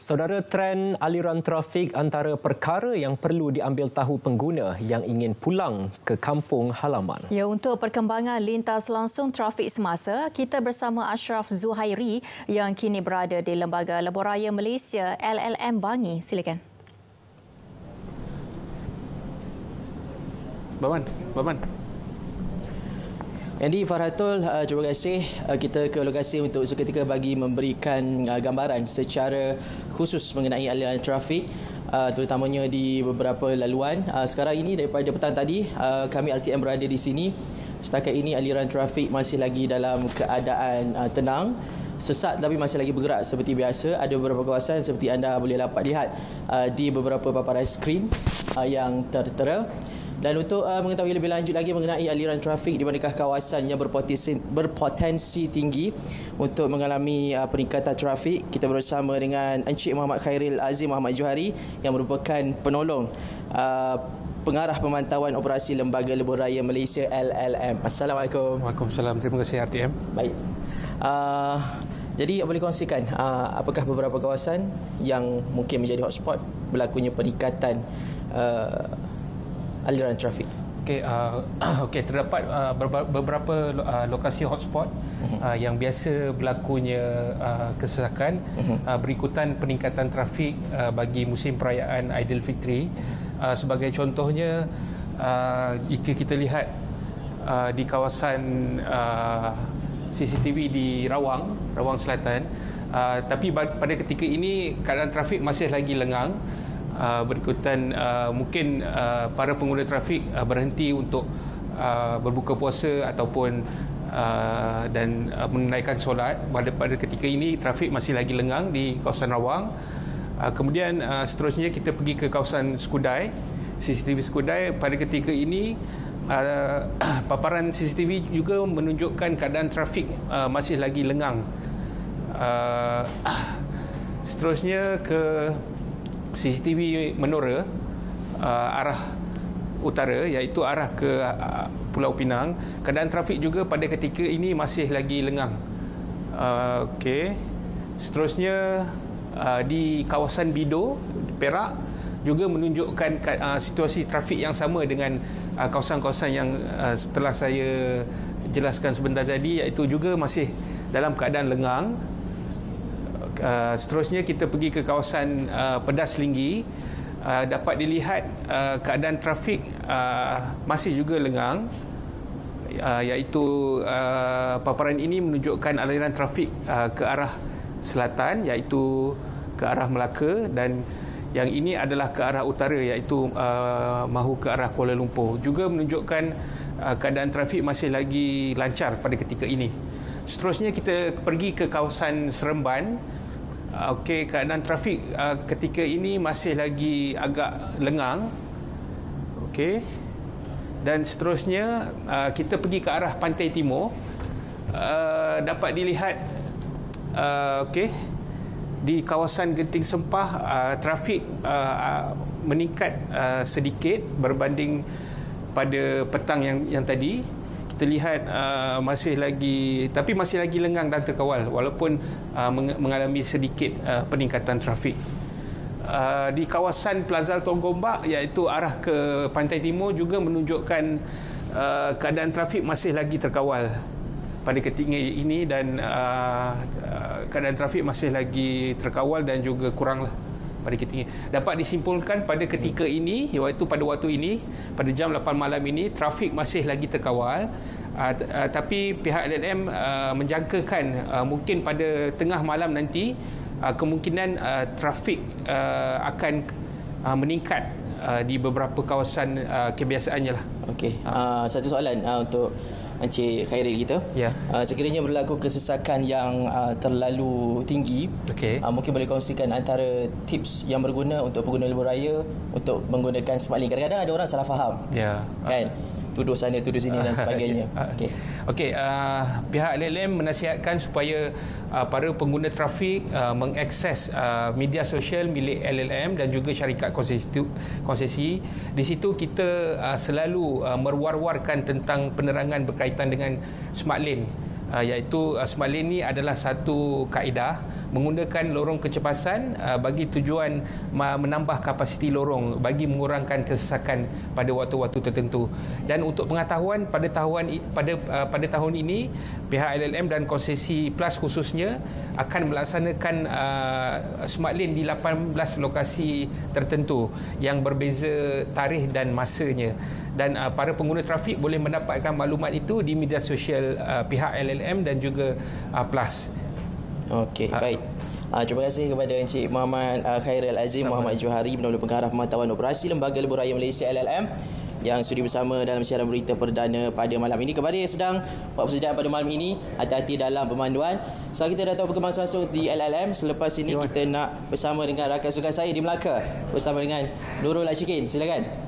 Saudara, trend aliran trafik antara perkara yang perlu diambil tahu pengguna yang ingin pulang ke kampung halaman. Ya, untuk perkembangan lintas langsung trafik semasa, kita bersama Ashraf Zuhairi yang kini berada di Lembaga Lebuhraya Malaysia LLM Bangi. Silakan. Baman. Andy, Farhatul, terima kasih kita ke lokasi untuk seketika bagi memberikan gambaran secara khusus mengenai aliran trafik, terutamanya di beberapa laluan. Sekarang ini daripada petang tadi kami RTM berada di sini. Setakat ini aliran trafik masih lagi dalam keadaan tenang, sesak tapi masih lagi bergerak seperti biasa. Ada beberapa kawasan seperti anda boleh dapat lihat di beberapa paparan skrin yang tertera. Dan untuk mengetahui lebih lanjut lagi mengenai aliran trafik di manakah kawasan yang berpotensi tinggi untuk mengalami peningkatan trafik, kita bersama dengan Encik Muhammad Khairil Azim Muhammad Johari yang merupakan penolong pengarah pemantauan operasi Lembaga Lebuhraya Malaysia LLM. Assalamualaikum. Waalaikumsalam. Terima kasih RTM. Baik. Jadi boleh kongsikan apakah beberapa kawasan yang mungkin menjadi hotspot berlakunya peningkatan aliran trafik? Okey, terdapat beberapa lokasi hotspot yang biasa berlakunya kesesakan berikutan peningkatan trafik bagi musim perayaan Aidilfitri. Sebagai contohnya, jika kita lihat di kawasan CCTV di Rawang Selatan, tapi pada ketika ini keadaan trafik masih lagi lengang. Berikutan mungkin para pengguna trafik berhenti untuk berbuka puasa ataupun dan menunaikan solat. Pada ketika ini trafik masih lagi lengang di kawasan Rawang. Kemudian seterusnya kita pergi ke kawasan Skudai, CCTV Skudai. Pada ketika ini paparan CCTV juga menunjukkan keadaan trafik masih lagi lengang. Seterusnya ke CCTV Menora arah utara, iaitu arah ke Pulau Pinang. Keadaan trafik juga pada ketika ini masih lagi lengang. Okey. Seterusnya di kawasan Bido, Perak juga menunjukkan situasi trafik yang sama dengan kawasan-kawasan yang setelah saya jelaskan sebentar tadi, iaitu juga masih dalam keadaan lengang. Seterusnya kita pergi ke kawasan Pedas Linggi. Dapat dilihat keadaan trafik masih juga lengang, iaitu paparan ini menunjukkan aliran trafik ke arah selatan, iaitu ke arah Melaka, dan yang ini adalah ke arah utara, iaitu mahu ke arah Kuala Lumpur. Juga menunjukkan keadaan trafik masih lagi lancar pada ketika ini. Seterusnya kita pergi ke kawasan Seremban. Okey, keadaan trafik ketika ini masih lagi agak lengang. Okey. Dan seterusnya kita pergi ke arah Pantai Timur. Dapat dilihat okey, di kawasan Genting Sempah trafik meningkat sedikit berbanding pada petang yang tadi. Kita lihat masih lagi lengang dan terkawal walaupun mengalami sedikit peningkatan trafik. Di kawasan Plaza Tuan Gombak, iaitu arah ke Pantai Timur, juga menunjukkan keadaan trafik masih lagi terkawal pada ketika ini, dan keadaan trafik masih lagi terkawal dan juga kuranglah pada ketika ini. Dapat disimpulkan pada ketika ini, iaitu pada waktu ini, pada jam 8 malam ini, trafik masih lagi terkawal. Tapi pihak LLM menjangkakan mungkin pada tengah malam nanti kemungkinan trafik akan meningkat di beberapa kawasan kebiasaannya lah. Okey, satu soalan untuk Encik Khairil kita. Ya. Sekiranya berlaku kesesakan yang terlalu tinggi, mungkin boleh kongsikan antara tips yang berguna untuk pengguna lebuhraya untuk menggunakan SmartLink. Kadang-kadang ada orang salah faham. Ya. Kan? Tuduh sana, tuduh sini dan sebagainya. Okey, pihak LLM menasihatkan supaya para pengguna trafik mengakses media sosial milik LLM dan juga syarikat konsesi. Di situ kita selalu merwar-warkan tentang penerangan berkaitan dengan SmartLane, iaitu SmartLane ni adalah satu kaedah menggunakan lorong kecepasan bagi tujuan menambah kapasiti lorong bagi mengurangkan kesesakan pada waktu-waktu tertentu. Dan untuk pengetahuan pada tahun ini pihak LLM dan konsesi Plus khususnya akan melaksanakan smart lane di 18 lokasi tertentu yang berbeza tarikh dan masanya. Dan para pengguna trafik boleh mendapatkan maklumat itu di media sosial pihak LLM dan juga Plus. Okey, baik. Terima kasih kepada Encik Muhammad Khairil Azim Muhammad Johari, Penolong Pengarah Pemantauan Operasi Lembaga Lebuh Raya Malaysia LLM yang sudi bersama dalam siaran berita perdana pada malam ini. Kepada yang sedang buat persediaan pada malam ini, hati-hati dalam pemanduan. So kita dah tahu perkembangan semasa di LLM. Selepas ini kita nak bersama dengan rakan sukan saya di Melaka bersama dengan Nurul Ashikin. Silakan.